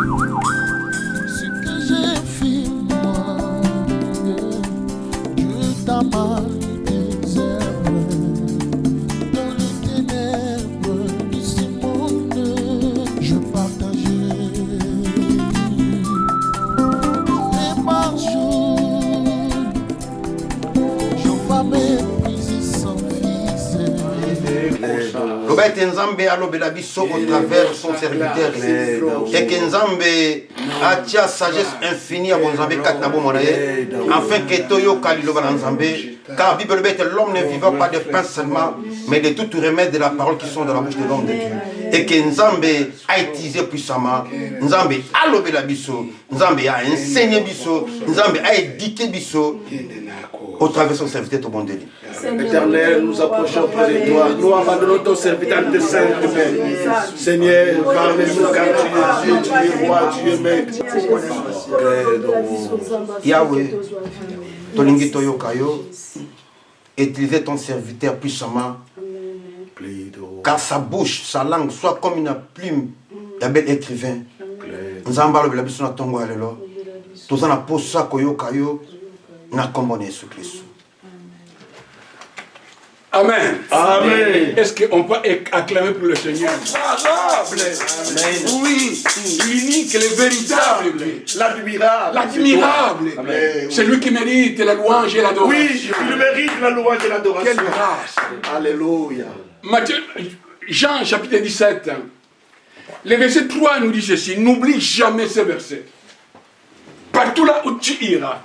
Ce que j'ai fait, moi, Dieu t'a mal désherbe dans les ténèbres de ce monde. Je partageais et par jour, je vais mépriser sans fils. Robert Nzambe alobela biso au travers son serviteur et que Nzambe atia sagesse infinie à Nzambe kat na bomona ye afin que toyo kaliloba na Nzambe car Bible dit l'homme ne vivra pas de pain seulement mais de tout remède de la parole qui sont dans la bouche de l'homme de Dieu et que Nzambe a utilisé puissamment Nzambe alobela biso Nzambe a enseigné biso Nzambe a éduqué biso au travers de son serviteur au bon Dieu. Éternel, nous approchons près de toi. Nous abandonnons ton serviteur de Sainte Père. Seigneur, parle-nous car tu es Dieu, tu es roi, tu es maître. Yahweh, tolingi toyoka yo, utilisez ton serviteur puissamment, car sa bouche, sa langue soit comme une plume d'un bel écrivain. Nzamba lobela biso na tongo alelo. Tozana posa koyoka yo na kombo na Yesu Kristo. Amen. Amen. Est-ce qu'on peut acclamer pour le Seigneur? Oui, l'unique, le véritable, l'admirable. C'est lui qui mérite la louange et l'adoration. Oui, il mérite la louange et l'adoration. Quelle grâce. Alléluia. Matthieu, Jean chapitre 17, le verset 3 nous dit ceci, n'oublie jamais ce verset. Partout là où tu iras,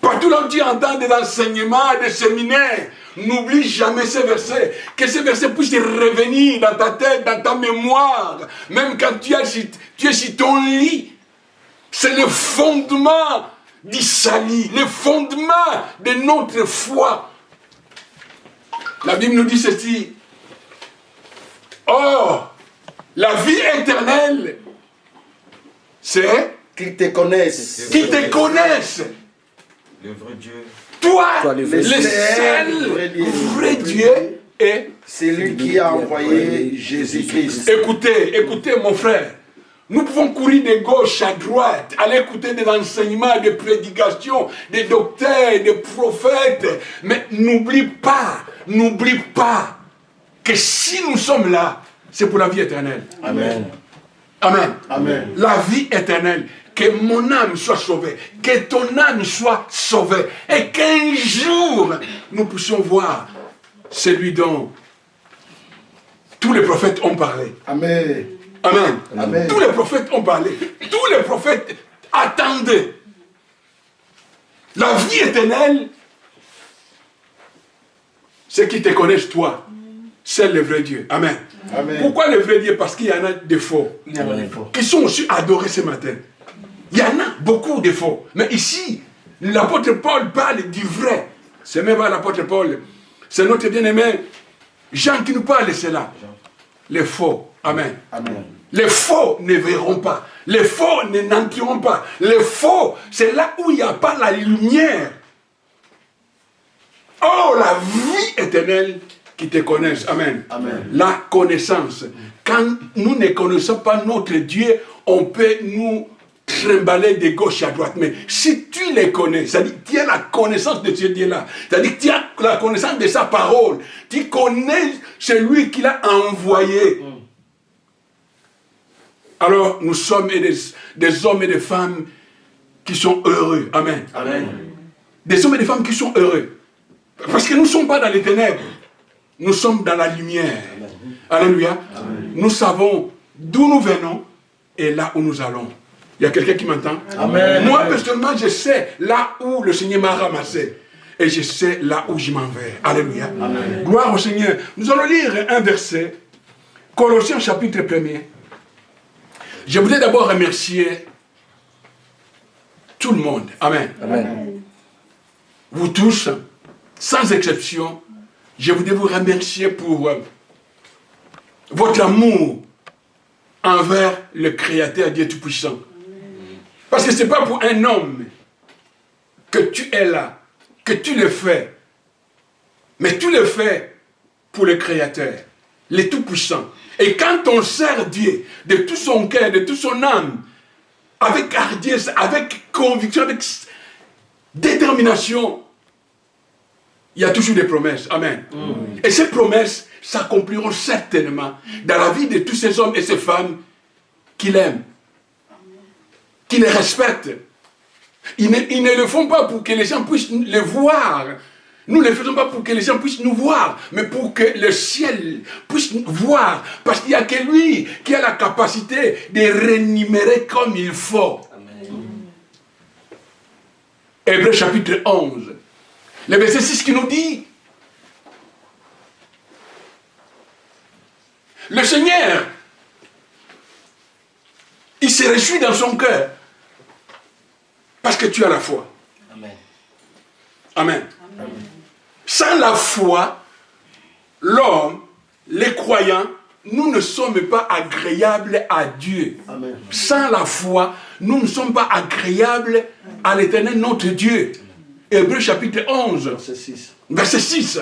partout là où tu entends des enseignements, des séminaires, n'oublie jamais ces versets. Que ces versets puissent revenir dans ta tête, dans ta mémoire. Même quand tu es sur ton lit. C'est le fondement du salut, le fondement de notre foi. La Bible nous dit ceci. Oh, la vie éternelle, c'est Qu'ils te connaissent. qu'ils te connaissent. Le vrai Dieu. Toi, le le seul vrai Dieu est... C'est lui qui a envoyé Jésus-Christ. Écoutez mon frère. Nous pouvons courir de gauche à droite, aller écouter des enseignements, des prédications, des docteurs, des prophètes. Mais n'oublie pas que si nous sommes là, c'est pour la vie éternelle. Amen. Amen. Amen. La vie éternelle. Que mon âme soit sauvée, que ton âme soit sauvée, et qu'un jour nous puissions voir celui dont tous les prophètes ont parlé. Amen. Amen. Amen. Tous les prophètes ont parlé. Tous les prophètes attendaient. La vie éternelle, ceux qui te connaissent toi, c'est le vrai Dieu. Amen. Amen. Pourquoi le vrai Dieu? Parce qu'il y en a des faux. Il y en a des faux. Qui sont aussi adorés ce matin. Il y en a beaucoup de faux. Mais ici, l'apôtre Paul parle du vrai. C'est même pas l'apôtre Paul. C'est notre bien-aimé Jean qui nous parle, c'est là. Les faux. Amen. Amen. Les faux ne verront pas. Les faux n'entreront pas. Les faux, c'est là où il n'y a pas la lumière. Oh, la vie éternelle qui te connaissent. Amen. Amen. La connaissance. Quand nous ne connaissons pas notre Dieu, on peut nous trimballer de gauche à droite. Mais si tu les connais, c'est-à-dire que tu as la connaissance de ce Dieu-là, c'est-à-dire que tu as la connaissance de sa parole, tu connais celui qui l'a envoyé. Alors, nous sommes des hommes et des femmes qui sont heureux. Amen. Amen. Des hommes et des femmes qui sont heureux. Parce que nous ne sommes pas dans les ténèbres. Nous sommes dans la lumière. Alléluia. Amen. Nous savons d'où nous venons et là où nous allons. Il y a quelqu'un qui m'entend? Amen. Moi, personnellement, je sais là où le Seigneur m'a ramassé. Et je sais là où je m'en vais. Alléluia. Amen. Gloire au Seigneur. Nous allons lire un verset. Colossiens chapitre 1er. Je voudrais d'abord remercier tout le monde. Amen. Amen. Vous tous, sans exception, je voudrais vous remercier pour votre amour envers le Créateur Dieu Tout-Puissant. Parce que ce n'est pas pour un homme que tu es là, que tu le fais, mais tu le fais pour le Créateur, le Tout-Puissant. Et quand on sert Dieu de tout son cœur, de toute son âme, avec hardiesse, avec conviction, avec détermination, il y a toujours des promesses. Amen. Et ces promesses s'accompliront certainement dans la vie de tous ces hommes et ces femmes qui l'aiment, qui les respectent. Ils ne le font pas pour que les gens puissent le voir. Nous ne le faisons pas pour que les gens puissent nous voir, mais pour que le ciel puisse nous voir. Parce qu'il n'y a que lui qui a la capacité de rémunérer comme il faut. Hébreux chapitre 11. Le verset 6 qui nous dit: le Seigneur, il se réjouit dans son cœur parce que tu as la foi. Amen. Amen. Amen. Sans la foi, l'homme, les croyants, nous ne sommes pas agréables à Dieu. Amen. Sans la foi, nous ne sommes pas agréables à l'Éternel notre Dieu. Hébreux chapitre 11, verset 6. Verset 6.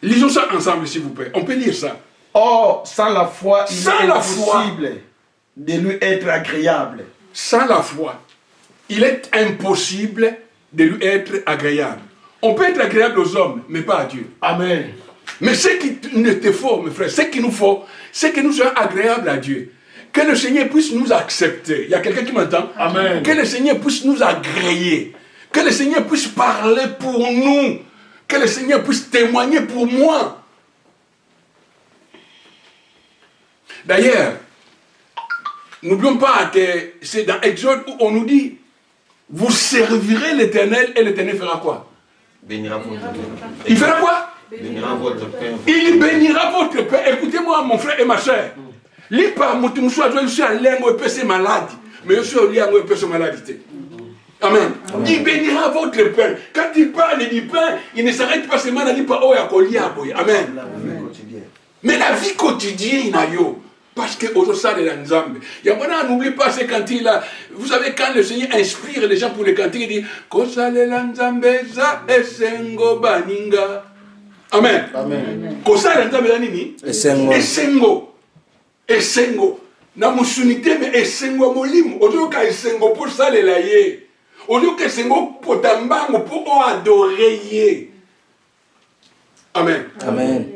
Lisons ça ensemble, s'il vous plaît. On peut lire ça. Or, sans la foi, il est impossible de lui être agréable. Sans la foi, il est impossible de lui être agréable. On peut être agréable aux hommes, mais pas à Dieu. Amen. Mais ce qui ne te faut, mes frères, ce qu'il nous faut, c'est que nous soyons agréables à Dieu. Que le Seigneur puisse nous accepter. Il y a quelqu'un qui m'entend? Amen. Que le Seigneur puisse nous agréer. Que le Seigneur puisse parler pour nous. Que le Seigneur puisse témoigner pour moi. D'ailleurs, n'oublions pas que c'est dans Exode où on nous dit: vous servirez l'Éternel et l'Éternel fera quoi? Bénira votre Père. Il fera quoi? Bénira votre Père. Il bénira votre Père. Écoutez-moi, mon frère et ma soeur. Li pas mon je suis à l'air, moi, je suis malade. Mais je suis au lit, moi, je suis malade. Amen. Il bénira votre Père. Quand il parle, il dit pain, il ne s'arrête pas seulement à dire pas oh, il y a Amen. Mais la vie quotidienne, il y a yo. Parce que aujourd'hui, ça, c'est Nzambe. N'oublie pas, c'est quand il a. Vous savez, quand le Seigneur inspire les gens pour les cantiques, il dit Kosale Nzambe za esengo baninga. Amen. Amen. Kosale Nzambe za nini? Esengo. Esengo. Esengo. Na musunité, mais esengo molimo. Aujourd'hui, quand esengo pour ça, les laïers. Aujourd'hui, esengo pour tambango, pour adorer. Amen. Amen.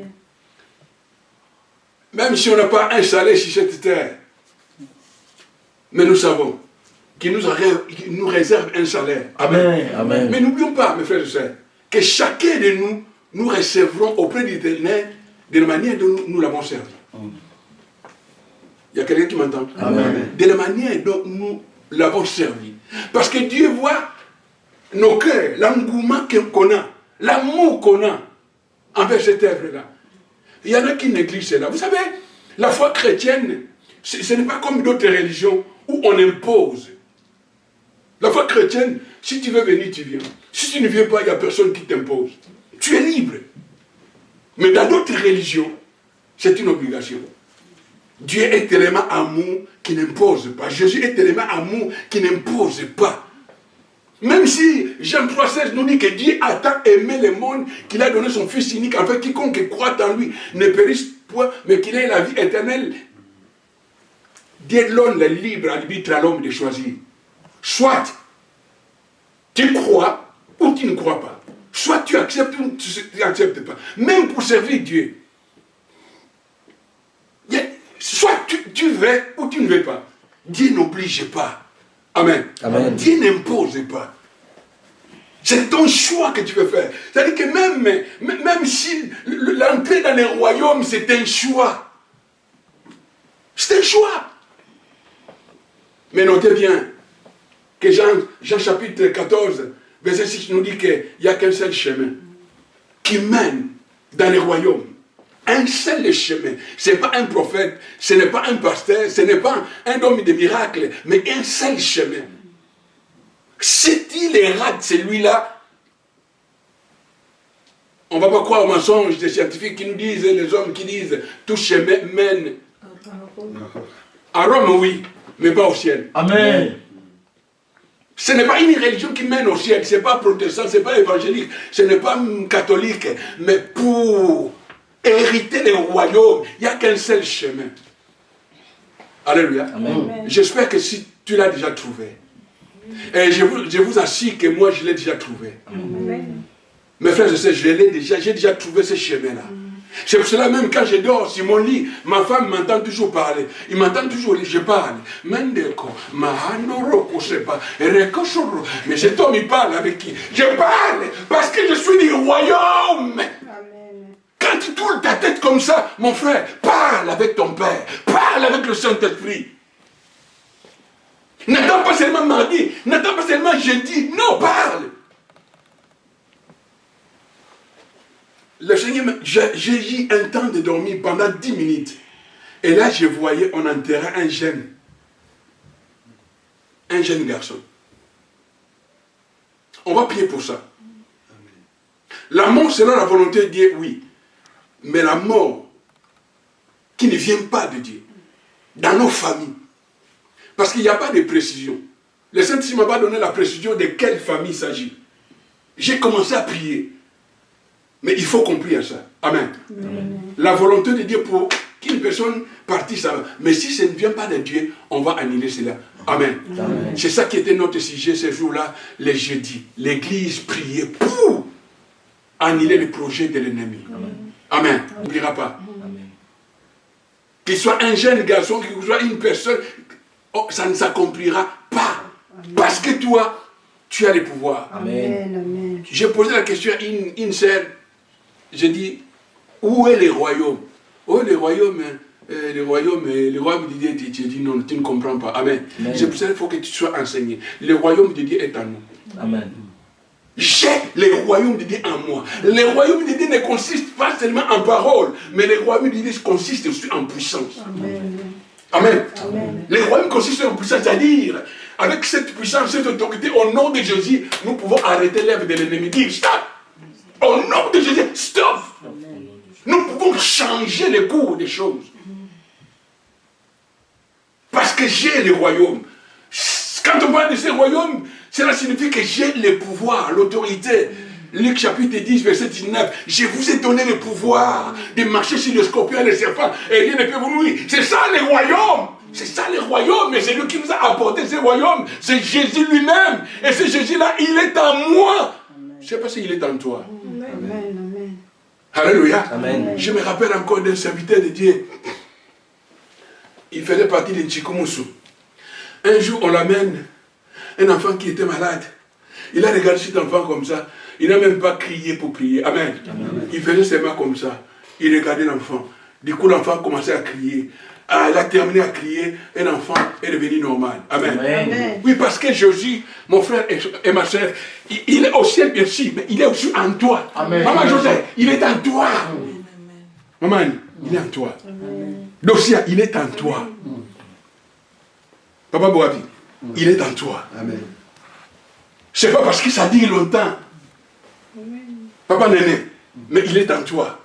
Même si on n'a pas un salaire sur cette terre, mais nous savons qu'il nous réserve un salaire. Amen. Amen. Mais n'oublions pas, mes frères et sœurs, que chacun de nous, nous recevrons auprès de l'Éternel de la manière dont nous l'avons servi. Il y a quelqu'un qui m'entend? Amen. De la manière dont nous l'avons servi. Parce que Dieu voit nos cœurs, l'engouement qu'on a, l'amour qu'on a envers cette œuvre-là. Il y en a qui négligent cela. Vous savez, la foi chrétienne, ce n'est pas comme d'autres religions où on impose. La foi chrétienne, si tu veux venir, tu viens. Si tu ne viens pas, il n'y a personne qui t'impose. Tu es libre. Mais dans d'autres religions, c'est une obligation. Dieu est tellement amour qui n'impose pas. Jésus est tellement amour qui n'impose pas. Même si Jean 3,16 nous dit que Dieu a tant aimé le monde qu'il a donné son Fils unique, afin que quiconque croit en lui ne périsse point, mais qu'il ait la vie éternelle. Dieu donne le libre arbitre à l'homme de choisir. Soit tu crois ou tu ne crois pas. Soit tu acceptes ou tu n'acceptes pas. Même pour servir Dieu. Soit tu veux ou tu ne veux pas. Dieu n'oblige pas. Amen. Amen. Dieu n'impose pas. C'est ton choix que tu peux faire. C'est-à-dire que même si l'entrée dans le royaume, c'est un choix. C'est un choix. Mais notez bien que Jean chapitre 14, verset 6 nous dit qu'il n'y a qu'un seul chemin qui mène dans le royaume. Un seul chemin. Ce n'est pas un prophète, ce n'est pas un pasteur, ce n'est pas un homme de miracle, mais un seul chemin. Si il rate celui-là, on ne va pas croire au mensonge des scientifiques qui nous disent, les hommes qui disent, tout chemin mène à Rome, oui, mais pas au ciel. Amen. Ce n'est pas une religion qui mène au ciel, ce n'est pas protestant, ce n'est pas évangélique, ce n'est pas catholique, mais pour hériter le royaume, il n'y a qu'un seul chemin. Alléluia. J'espère que si tu l'as déjà trouvé, et je vous assure que moi je l'ai déjà trouvé. Mes frères et sœurs, j'ai déjà trouvé ce chemin-là. C'est pour cela même quand je dors sur mon lit, ma femme m'entend toujours parler. Il m'entend toujours, je parle. Mais cet homme il parle avec qui? Je parle parce que je suis du royaume. Quand tu tournes ta tête comme ça, mon frère, parle avec ton Père, parle avec le Saint-Esprit. N'attends pas seulement mardi, n'attends pas seulement jeudi, non, parle. Le Seigneur, j'ai eu un temps de dormir pendant 10 minutes. Et là, je voyais, on enterrait un jeune garçon. On va prier pour ça. La mort, selon la volonté de Dieu, oui. Mais la mort qui ne vient pas de Dieu, dans nos familles. Parce qu'il n'y a pas de précision. Le Saint-Esprit ne m'a pas donné la précision de quelle famille il s'agit. J'ai commencé à prier. Mais il faut qu'on prie à ça. Amen. La volonté de Dieu pour qu'une personne partisse, ça va. Mais si ça ne vient pas de Dieu, on va annuler cela. Amen. C'est ça qui était notre sujet ce jour-là, les jeudis. L'Église priait pour annuler les projets de l'ennemi. Amen. On n'oubliera pas. Qu'il soit un jeune garçon, qu'il soit une personne, ça ne s'accomplira pas. Parce que toi, tu as le pouvoir. Amen. J'ai posé la question à une sœur. J'ai dit, où est le royaume? Oh, le royaume de Dieu, tu dis non, tu ne comprends pas. Amen. C'est pour ça qu'il faut que tu sois enseigné. Le royaume de Dieu est en nous. Amen. J'ai le royaume de Dieu en moi. Le royaume de Dieu ne consiste pas seulement en parole, mais le royaume de Dieu consiste aussi en puissance. Amen. Le royaume consiste en puissance, c'est-à-dire, avec cette puissance, cette autorité, au nom de Jésus, nous pouvons arrêter l'œuvre de l'ennemi. Dire stop. Au nom de Jésus, stop. Nous pouvons changer le cours des choses. Parce que j'ai le royaume. Quand on parle de ce royaume, cela signifie que j'ai le pouvoir, l'autorité. Luc chapitre 10, verset 19. Je vous ai donné le pouvoir de marcher sur le scorpion et le serpent. Et rien ne peut vous nuire. C'est ça le royaume. C'est ça le royaume. Mais c'est lui qui nous a apporté ce royaume. C'est Jésus lui-même. Et ce Jésus-là, il est en moi. Je ne sais pas s'il est en toi. Amen. Alléluia. Amen. Je me rappelle encore d'un serviteur de Dieu. Il faisait partie de Chikumusu. Un jour, on l'amène, un enfant qui était malade. Il a regardé cet enfant comme ça. Il n'a même pas crié pour prier. Amen. Il faisait ses mains comme ça. Il regardait l'enfant. Du coup, l'enfant commençait à crier. Ah, il a terminé à crier. Et l'enfant est devenu normal. Amen. Amen. Oui, parce que Jésus, mon frère et ma soeur, il est au ciel, bien sûr, mais il est aussi en toi. Amen. Maman Joseph, il est en toi. Maman, il est en toi. Dosia, il est en toi. Papa Boabi, il est en toi. Amen. C'est pas parce que ça dit longtemps. Papa Néné, mais il est en toi.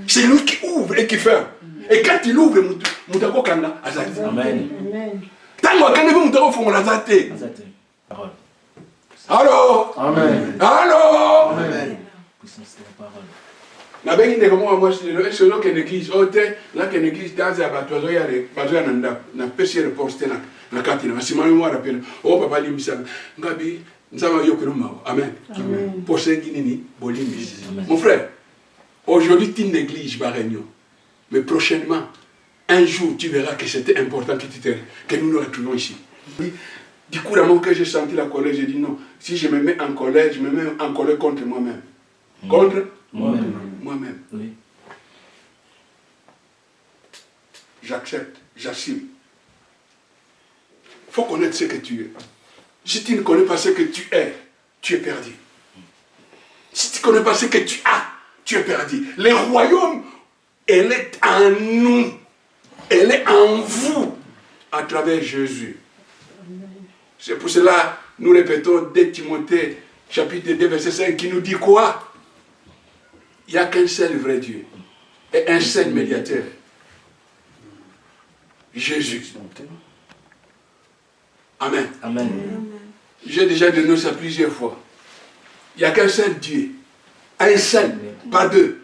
C'est lui qui ouvre et qui ferme. Et quand il ouvre, Moutako Kanda, Azati. Amen. Tant que vous Moutako Fongo Azati. Parole. Allô? Amen. Allô? Amen. Puissance de la parole. Na bengi ndeko moi c'est là que l'église ote là que l'église dans abattoir ya le bazoya na pesi reporter na katina masimani moi rappelle oh papa limbisa ngabi nzama yokero mawo amen pour sengi nini bolimbisi mon frère aujourd'hui tu néglige ma réunion mais prochainement un jour tu verras que c'était important que nous nous retrouvons ici. Du coup, dans mon cœur, j'ai senti la colère. J'ai dit non. Si je me mets en colère, je me mets en colère contre moi-même. Contre moi-même. Oui. J'accepte, j'assume. Il faut connaître ce que tu es. Si tu ne connais pas ce que tu es perdu. Si tu ne connais pas ce que tu as, tu es perdu. Le royaume, elle est en nous. Elle est en vous à travers Jésus. C'est pour cela nous répétons 2 Timothée chapitre 2 verset 5 qui nous dit quoi? Il n'y a qu'un seul vrai Dieu et un seul médiateur. Jésus. Amen. Amen. J'ai déjà donné ça plusieurs fois. Il n'y a qu'un seul Dieu. Un seul, pas deux.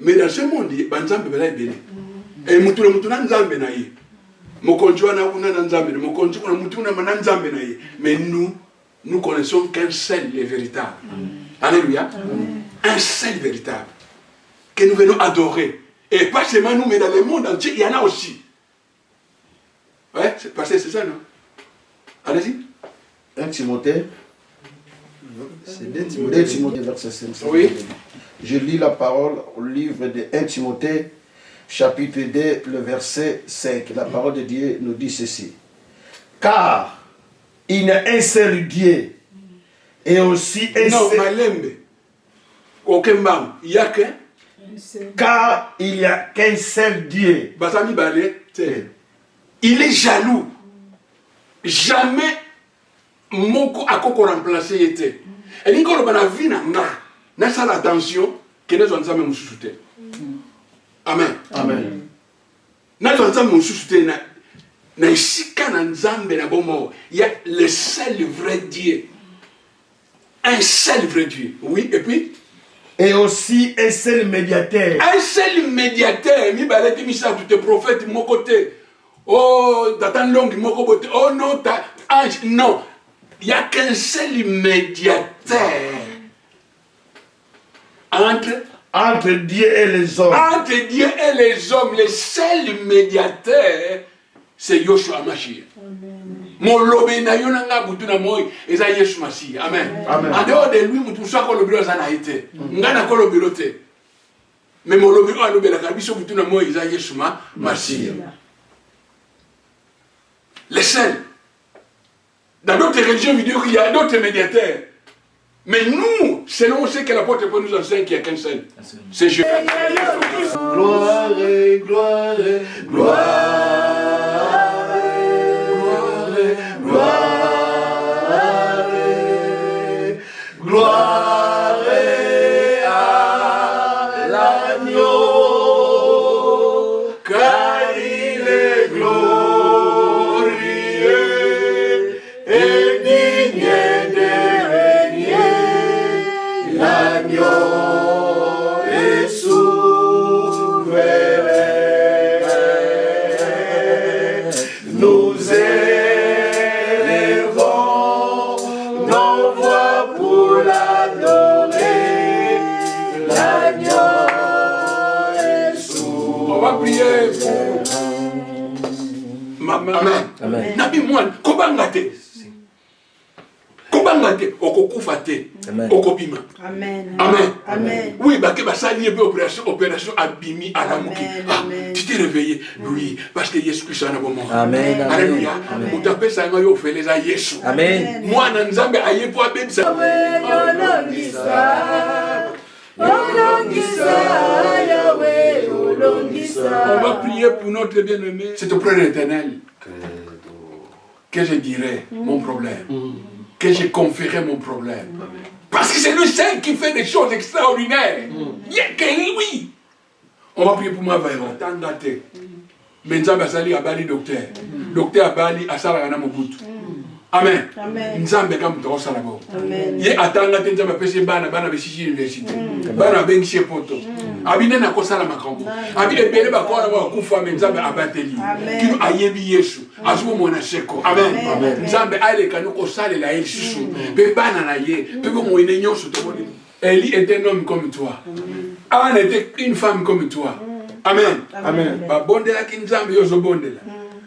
Mais dans ce monde, il y a un Nzambe béni. Et Moutoula Nzambe naïe. Mais nous connaissons qu'un seul est véritable. Alléluia. Un seul véritable. Que nous venons adorer. Et pas seulement nous, mais dans le monde entier, il y en a aussi. Ouais, c'est passé, c'est ça, non? Allez-y. 1 Timothée. C'est 2 Timothée, verset 5. Oui. Je lis la parole au livre de 1 Timothée, chapitre 2, le verset 5. La parole de Dieu nous dit ceci. Car il y a un seul Dieu et aussi un non, seul... Malembe. Aucun mam. Il y a qu'un. Car il n'y a qu'un seul Dieu. Basami Balé, il est jaloux. Jamais moko akoko remplacé était. Et l'inko le bana vina nga. Na sa l'attention que nous sommes même sous-souté. Amen. Amen. Na sommes même sous-souté na isika na nzambe na bomo. Il y a le seul vrai Dieu. Un seul vrai Dieu. Oui, et puis et aussi un seul médiateur. Un seul médiateur. Mi balé mi sa tout prophète mon côté. Oh, t'attends longue mon côté. Oh non, t'as ange. Non. Il n'y a qu'un seul médiateur entre Dieu et les hommes. Entre Dieu et les hommes, le seul médiateur, c'est Yoshua Mashiach. Mon lobé na yonanga butuna moy eza Yesu Mashiach. Amen. En dehors de lui, mutu swako lobilo zana été. Ngana ko lobilo te. Mais mon lobilo a lobela kabiso butuna moy eza Yesu Mashiach. Le seul. Dans d'autres religions, il y a d'autres médiateurs. Mais nous, selon ce que l'apôtre Paul nous enseigne, qu'il n'y a qu'un seul. C'est Jésus. Gloire, gloire, gloire, gloire, gloire à l'agneau, car il est glorieux et digne de régner. L'agneau est souverain. Nous élevons nos voix pour l'adorer. L'agneau est souverain. On va prier. Amen. Nabi Mouane, Kobangate. Kobangate, Okokufate, Okopima. Amen. Amen. Amen. Oui, bah, que bah, ça lié opération Abimi à la Mouki. Ah, tu t'es réveillé. Oui, parce que Jésus Christ en a bon moment. Amen. Alléluia. On t'appelle ça, on a fait les Jésus. Amen. Moi, Nanzambe, aïe pour Abem, ça. On va prier pour notre bien-aimé. C'est au Père éternel que je dirai mon problème, que je confierai mon problème. Parce que c'est lui seul qui fait des choses extraordinaires. Il n'y a que lui. On va prier pour ma vaïra. Tangate. Benzamba Basali Abali docteur. Docteur Abali Asala Mobutu. Amen. Nzambe kam to sala bo. Ye atanga te nzambe pese bana besishi university. Bana bengi poto. Abine na ko sala makambo. Abi ebele ba ko na ba kufa nzambe abateli. Kinu ayebi Yesu. Azumo mona seko. Amen. Nzambe ale kanu ko sala la Yesu. Pe bana na ye, pe ko mo ine nyoso to boni. Eli était un homme comme toi. Anne était une femme comme toi. Amen. Amen. Ba bondela ki nzambe yo zo bondela.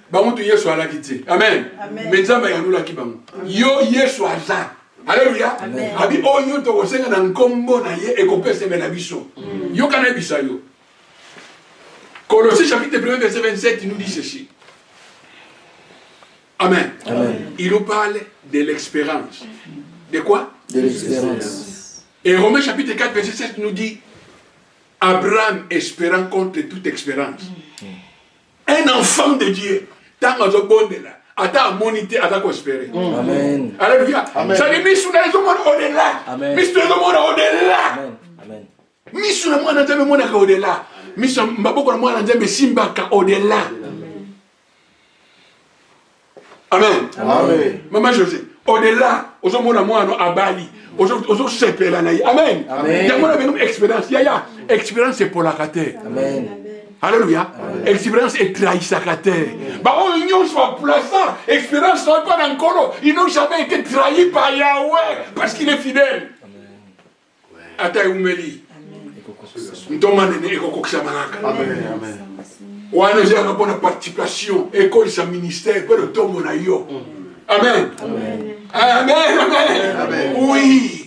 Bamutu Yesu alakiti. Amen. Mais nzamba yanula kibango. Yo Yesu aza. Alléluia. Abi onyo to kosenga na nkombo na ye ekopese na biso. Yo kana bisa yo. Colossiens chapitre 1 verset 27 il nous dit ceci. Amen. Il nous parle de l'expérience. De quoi? De l'expérience. Et Romains chapitre 4 verset 7 nous dit Abraham espérant contre toute expérience. Un enfant de Dieu, tant que je bonne là, attends monité, attends espérer. Amen. Alléluia. Ça dit, mis sur les hommes au-delà. Mis sur les hommes au-delà. Amen. Mis sur le monde au-delà. Mis sur le monde au-delà. Amen. Amen. Maman José, au-delà, aux hommes à Bali, aux autres sepelés. Amen. Amen. Il y a une expérience. Il y a expérience pour la rater. Amen. Alléluia. Expérience est trahissacataire. Bah, on union soit plaçant. Expérience n'est pas dans le colo. Ils n'ont jamais été trahis par Yahweh parce qu'il est fidèle. Ata Oumeli. Ntomane eko koksamanaka. Amen. Amen. Wana j'ai une bonne participation. École sa ministère. Pour le tombeau na yo. Amen. Amen. Amen. Oui.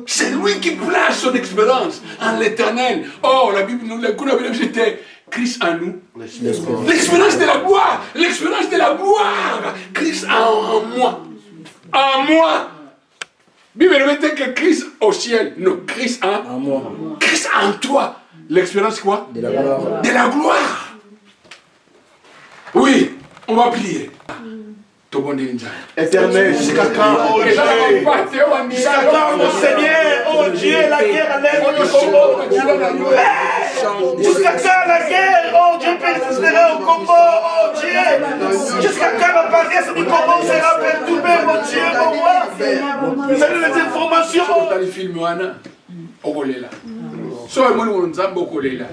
C'est lui qui place son expérience en l'éternel. Oh, la Bible nous l'a dit, c'était Christ en nous. L'expérience de la gloire. L'expérience de la gloire. Christ en moi. En moi. Bible nous dit que Christ au ciel. Non, Christ en moi. Christ en toi. L'expérience quoi? De la gloire. De la gloire. Oui, on va prier. Éternel, jusqu'à quand, oh Dieu, jusqu'à quand, mon Seigneur, oh Dieu, la guerre enlève le Congo. Jusqu'à quand la guerre, oh Dieu, persistera au Congo, oh Dieu. Jusqu'à quand la paresse du Congo sera perturbée, mon Dieu, mon roi. Vous avez les informations. So le monde nzambe okolela.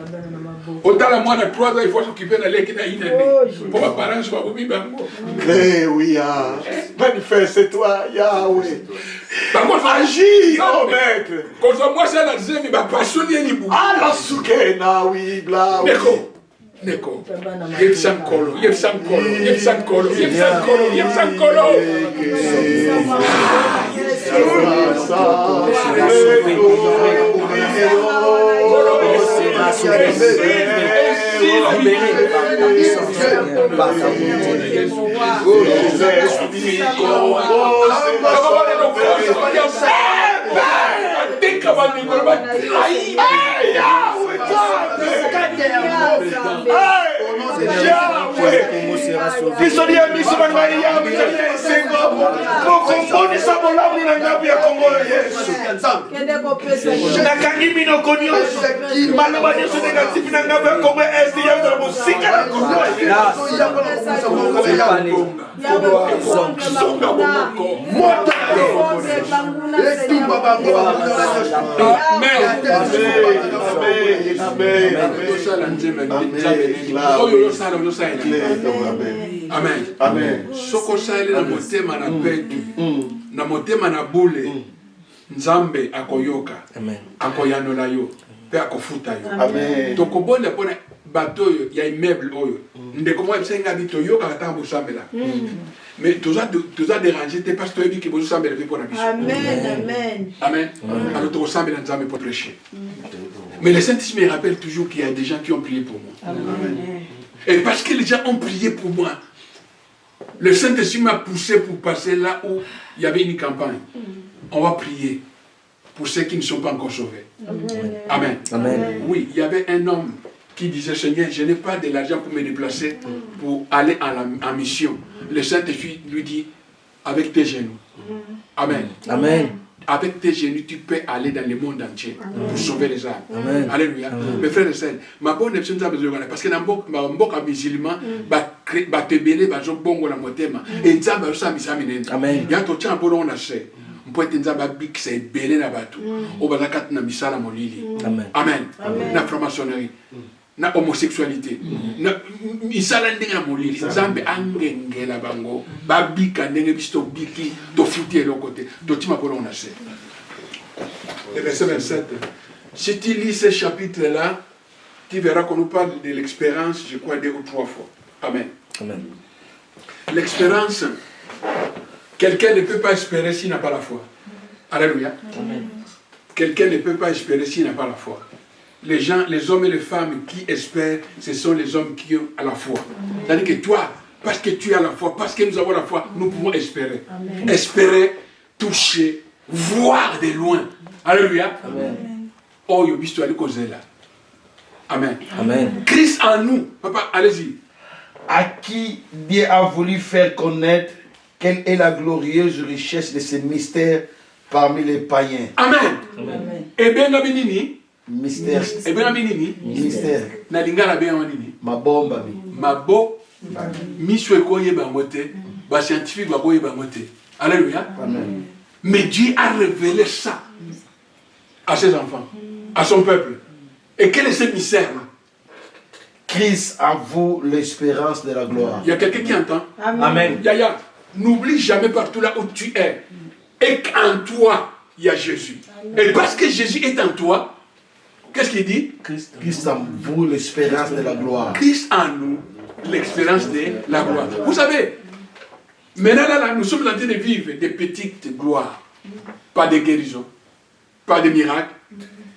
Otala mwana 3 ans il faut s'occuper de l'équipe na une année. Pour ma parents soit bobi bango. Eh oui, manifeste-toi, Yahweh. Bango agis, oh maître. Quand moi ça na zemi ba passionné ni bu. Ah la soukena, oui, bla. Neko. Yep sankolo. Amen. Amen. Soko sale na motema na petu. Na motema na bule. Nzambe akoyoka. Amen. Akoyanola yo. Pe akofuta yo. Amen. Tokobonde pona bato yo ya immeuble oyo. Ndeko mo esenga bito yo ka ta bosambela. Mais tout ça dérangé t'es parce que tu dis que vous semblez pour la mission. Amen. Amen. Alors tu ressembles à Nzambe pour prêcher. Mais le Saint-Esprit me rappelle toujours qu'il y a des gens qui ont prié pour moi. Amen. Et parce que les gens ont prié pour moi, le Saint-Esprit m'a poussé pour passer là où il y avait une campagne. On va prier pour ceux qui ne sont pas encore sauvés. Amen. Amen. Oui, il y avait un homme qui disait, Seigneur, je n'ai pas de l'argent pour me déplacer, pour aller en mission. Le Saint-Esprit lui dit, avec tes genoux. Amen. Amen. Avec tes genoux, tu peux aller dans le monde entier pour sauver les âmes. Amen. Alléluia. Mes frères et sœurs, ma bonne option, parce que dans le musulman, va te béler, va te bongo la motema. Et ça, va te béler. Amen. Il y a tout le temps pour on a fait. On peut être dans bik c'est belé na batou. On va la carte na misala molili. Amen. Amen. Na franc-maçonnerie. Na homosexualité. Na misala ndenge molili. Nzambe angengela bango. Ba bika ndenge bisto biki to futi de côté. To tima pour on a fait. Le verset 27. Si tu lis ce chapitre là, tu verras qu'on nous parle de l'expérience, je crois 2 ou 3 fois. Amen. Amen. L'expérience, quelqu'un ne peut pas espérer s'il n'a pas la foi. Alléluia. Amen. Quelqu'un ne peut pas espérer s'il n'a pas la foi. Les gens, les hommes et les femmes qui espèrent, ce sont les hommes qui ont la foi. C'est-à-dire que toi, parce que tu as la foi, parce que nous avons la foi, nous pouvons espérer. Amen. Espérer, toucher, voir de loin. Alléluia. Amen. Oh, il y a une cause là. Amen. Amen. Christ en nous. Papa, allez-y. À qui Dieu a voulu faire connaître quelle est la glorieuse richesse de ces mystères parmi les païens. Amen. Amen. Et bien, Nabinini. Mystère. Et bien, Nabinini. Mystère. Nalingala bien, Nabinini. Ma bombe. Mabo. Miswe koye bangote. Ba scientifique ba koye bangote. Alléluia. Amen. Mais Dieu a révélé ça à ses enfants, à son peuple. Et quel est ce mystère? Christ en vous, l'espérance de la gloire. Il y a quelqu'un qui entend? Amen. Yaya, n'oublie jamais partout là où tu es. Et qu'en toi, il y a Jésus. Et parce que Jésus est en toi, qu'est-ce qu'il dit? Christ en vous, l'espérance de la gloire. Christ en nous, l'expérience de la gloire. Vous savez, maintenant là, nous sommes en train de vivre des petites gloires. Pas de guérisons, pas de miracles,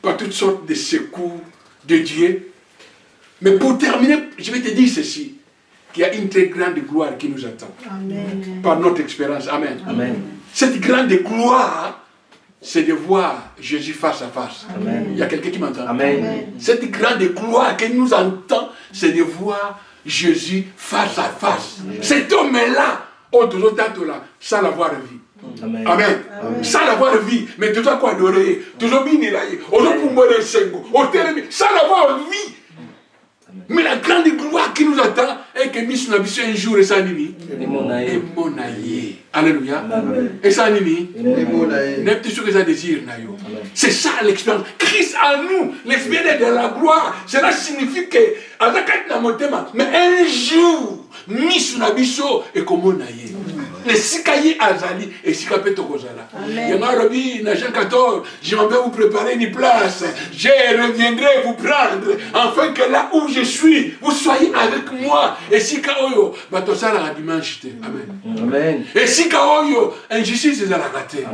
pas toutes sortes de secours de Dieu. Mais pour terminer, je vais te dire ceci, qu'il y a une très grande gloire qui nous attend. Amen. Par notre expérience. Amen. Amen. Cette grande gloire, c'est de voir Jésus face à face. Amen. Il y a quelqu'un qui m'entend? Amen. Cette grande gloire que nous entend, c'est de voir Jésus face à face. Cet homme-là, là, sans l'avoir vu. Amen. Amen. Sans l'avoir vu, mais tu dois quoi adorer, toujours bien élagué, sans l'avoir vu. Mais la grande gloire qui nous attend est que Miss Nabiso un jour et ça nini. Et mon aïe. Alléluia. Et ça nini. N'est pas sûr que ça désire nayo. C'est ça l'expérience. Christ en nous, l'expérience de la gloire. Cela signifie que mais un jour Miss Nabiso et comme mon aïe. Les sikaye azali et sikape tokozala. Yamarobi na Jean 14, je m'en vais vous préparer une place. Je reviendrai vous prendre afin que là où je suis, vous soyez avec moi. Et sika oyo batosala la dimanche. Amen. Amen. Et sika oyo injustice ezalakate.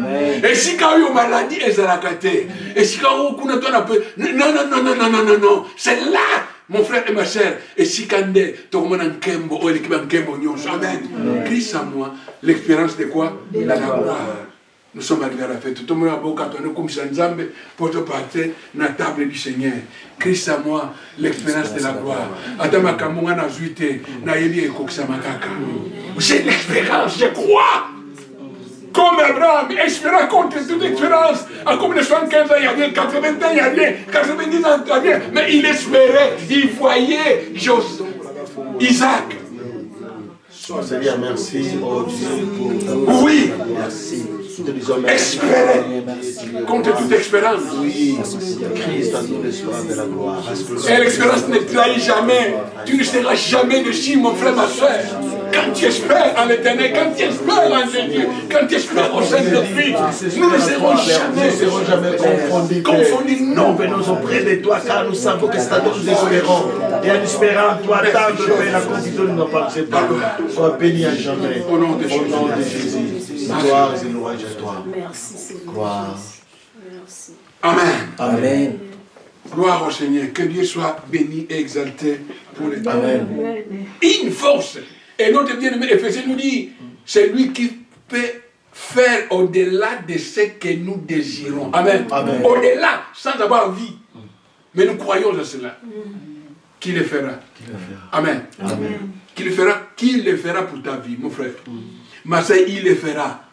Et sika oyo maladie ezalakate. Et sika oyo kuna tona peu non. C'est là. Mon frère et ma sœur, et si Kande, Tormon en Kembo, ou l'équipe en Kembo, Amen. Christ en moi, l'expérience de quoi? De la gloire. Nous sommes arrivés à la fête. Tout le monde a beau quand on est comme Sanzambe, pour te partir dans la table du Seigneur. Christ en moi, l'expérience de la gloire. Adama Kamunga n'a zuité, n'a éli et Koksamakaka. J'ai l'expérience, je crois. Comme Abraham, espérant contre toute expérience, à comme les 75 ans, il y avait 80 ans, il y avait 90 ans, il y avait, mais il espérait, il voyait Isaac. Seigneur, merci, oh Dieu, pour ta Oui, merci. Espérer contre toute expérience. Oui, Christ a nous l'espérance de la gloire. Et l'expérience ne trahit jamais. Tu ne seras jamais déçu, mon frère, ma soeur. Quand tu espères en l'éternel, quand tu espères en Dieu, quand tu espères au Saint-Esprit, nous ne serons jamais confondus. Non, venons auprès de toi car nous savons que c'est à toi que nous espérons. Et en espérant toi, attendre la condition ne nous appartient pas. Sois béni à jamais. Au nom de Jésus. Gloire et louange à toi. Merci, Seigneur. Gloire. Merci. Amen. Amen. Gloire au Seigneur. Que Dieu soit béni et exalté pour les temps. Amen. Une force. Et notre bien-aimé Éphésiens nous dit, c'est lui qui peut faire au-delà de ce que nous désirons. Amen. Amen. Au-delà, sans avoir vie. Mais nous croyons à cela. Qui le fera? Amen. Amen. Qui le fera pour ta vie, mon frère? Ma soeur, il le fera.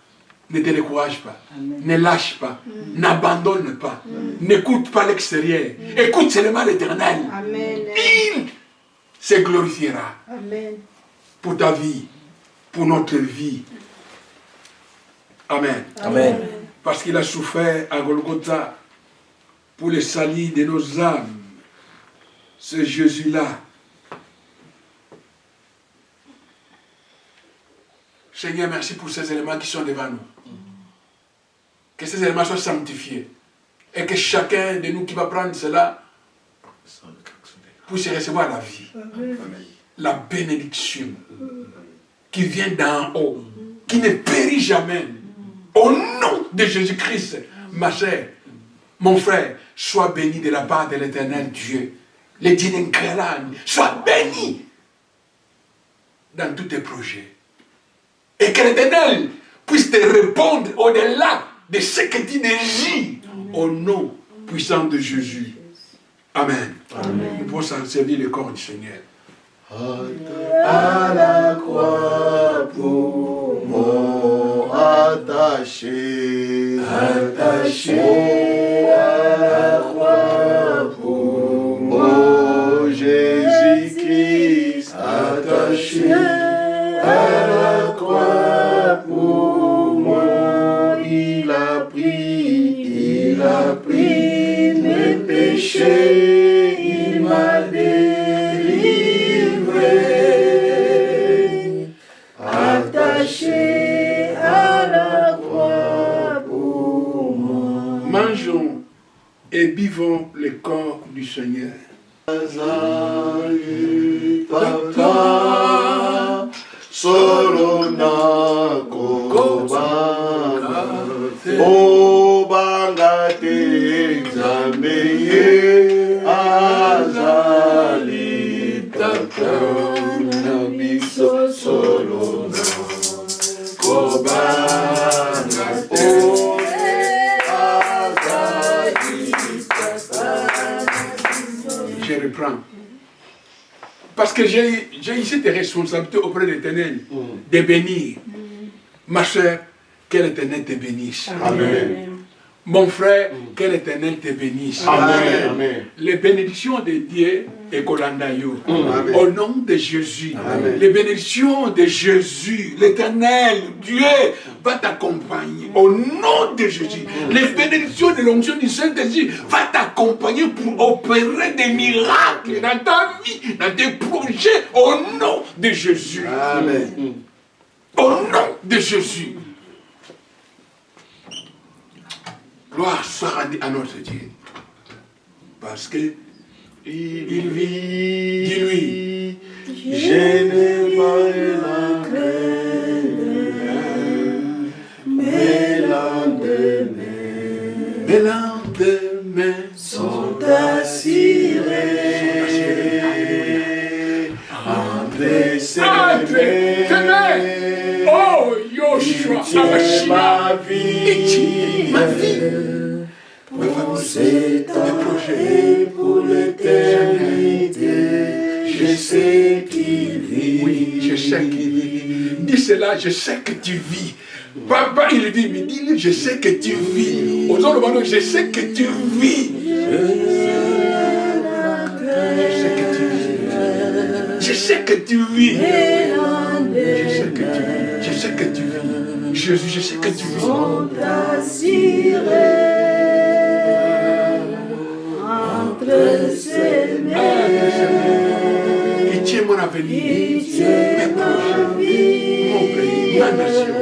Ne te décourage pas. Ne lâche pas. N'abandonne pas. N'écoute pas l'extérieur. Écoute seulement l'Éternel. Amen. Il se glorifiera. Amen. Pour ta vie, pour notre vie. Amen. Amen. Parce qu'il a souffert à Golgotha pour le salut de nos âmes. Ce Jésus-là. Seigneur, merci pour ces éléments qui sont devant nous. Que ces éléments soient sanctifiés. Et que chacun de nous qui va prendre cela puisse recevoir la vie. La bénédiction qui vient d'en haut, qui ne périt jamais. Au nom de Jésus-Christ, ma chère, mon frère, sois béni de la part de l'Éternel Dieu. Le Dieu d'incréable, sois béni dans tous tes projets. Et que l'Éternel puisse te répondre au-delà de ce que tu désires, au nom puissant de Jésus. Amen. Amen. Nous pouvons s'en servir le corps du Seigneur. À la croix pour mon attaché, attaché à la croix pour mon Jésus-Christ, attaché à la croix pour moi, il a pris mes péchés, il m'a délivré. et buvons le corps du Seigneur. Papa, solo na kobanga, obanga te nzambe azali tata na biso solo na kobanga te azali tata. Je reprends. Parce que j'ai ici des responsabilités auprès de l'Éternel, de bénir. Ma soeur, que l'Éternel te bénisse. Amen. Mon frère, que l'Éternel te bénisse. Amen. Amen. Les bénédictions de Dieu et Kolandayo. Au nom de Jésus. Amen. Les bénédictions de Jésus, l'Éternel, Dieu va t'accompagner. Au nom de Jésus. Les bénédictions de l'onction du Saint-Esprit va t'accompagner pour opérer des miracles dans ta vie, dans tes projets. Au nom de Jésus. Amen. Au nom de Jésus. Gloire soit rendue à notre Dieu. Parce que il vit. Dis-lui. Je n'ai pas la crainte, mes lendemains sont assurés entre ses mains. Oh, Yoshua, C'est ma vie, ma vie, pour cet et pour l'éternité. Je sais qu'il vit. oui, je sais qu'il vit. Dis cela, je sais que tu vis. Papa, il dit, mais dis-le, je sais que tu vis. Aux autres moments, je sais que tu vis. Je sais que tu vis. Je sais que tu vis. Je sais que tu vis. Jésus, je sais que tu vis. Il tient mon avenir, mes projets, mon pays, ma nation.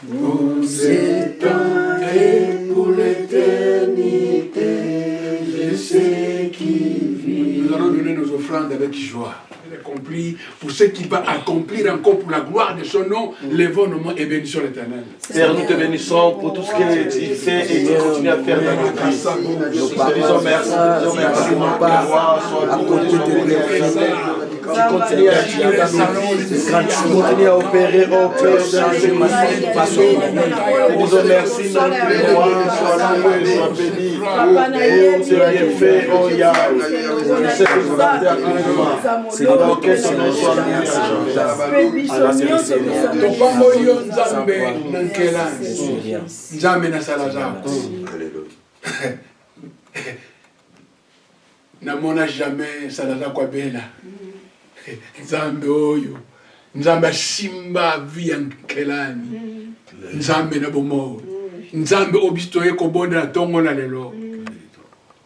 Pour cet temps et pour l'éternité, je sais qu'il vit. Nous allons donner nos offrandes avec joie. Accompli pour ce qu'il va accomplir encore pour la gloire de son nom, levons nos mains et bénissons l'Éternel. Père, nous te bénissons pour tout ce que tu fais et tu continues à faire dans notre vie. Nous te disons merci, mon Père, soit pour nous, tu continues à agir dans nos vies, tu continues à opérer, oh Père, dans une façon. Nous disons merci, notre gloire, soit loué, soit béni. Oh, c'est bien fait, oh Yahweh. Je sais que vous avez accomplissement. Alors que son nom soit loué à jamais. Topambo yo nzambe nankelani. Nzambe na sala zako. Namona jamais sala zako abela. Nzambe oyo. Nzambe asimba vi ya nkelani. Nzambe na bomo. Nzambe obistoye kobonda na tongo na lelo.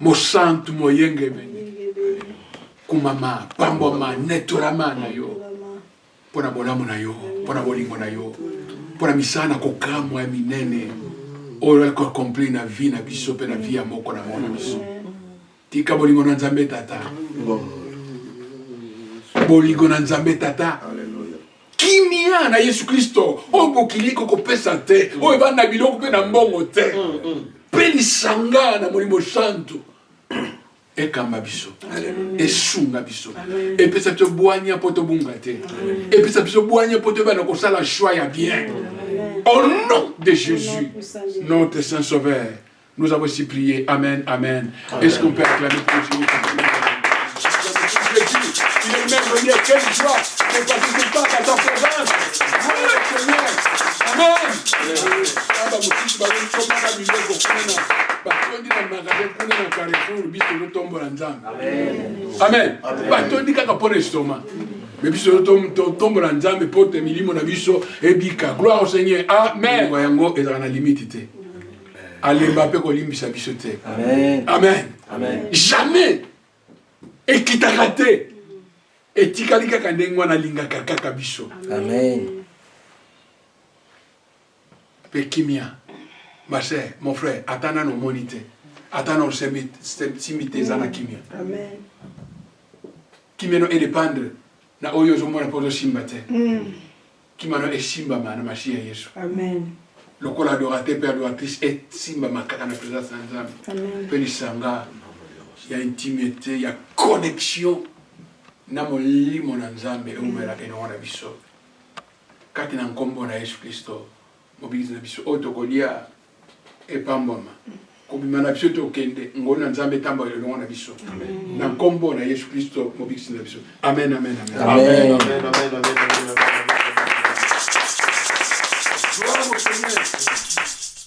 Mosantu moyengeme. Kumama, pamboma, netorama na yo. Pona bolamu na yo, pona bolingo na yo. Pona misana kokamwa ya minene. Oyo ko accompli na vie na biso pe na vie ya moko na mona biso. Tika bolingo na Nzambe tata. Bolingo na Nzambe tata. Kimia na Yesu Kristo. O bokiliko ko pesa te. O evanda biloko pe na mbongo te. Pe lisanga na molimo santo. Ekamba biso, esunga biso, epesa biso boanya poto bunga te, epesa biso boanya poto bana kosala choix ya bien. Au nom de Jésus, notre Saint Sauveur, nous avons aussi prié. Amen, amen. Est-ce qu'on peut acclamer pour Jésus? Il est même venu à quelle joie de participer à ta présence. Gloire au Seigneur. Amen. Amen. Batondi kaka pona estoma. Mais biso tombo la nzambe pote milimo na biso ebika. Gloire au Seigneur. Amen. Yango ezala na limite te. Alemba pe ko limbisa biso te. Amen. Amen. Amen. Jamais. Et qui t'a raté. Et tikali kaka ndenge wana lingaka kaka biso. Amen. Pe kimia. Ma sœur, mon frère, attends nos monités. atano simite zana kimia Amen. kimeno e dépendre na oyo zo mona poto simba te kimano e simba mana machia Yesu Amen. lokola adorateur pe adoratrice e simba makaka na présence na Nzambe Amen. pe lisanga ya intimité ya connexion na molimo na Nzambe e umela ke na biso kati na nkombo na Yesu Kristo mobilize na biso oyo tokolia epambwama kobima na biso tokende ngoni na Nzambe tamba elongo na biso na nkombo na Yesu Kristo mobilize na biso amen amen amen Amen. Gloire au Seigneur.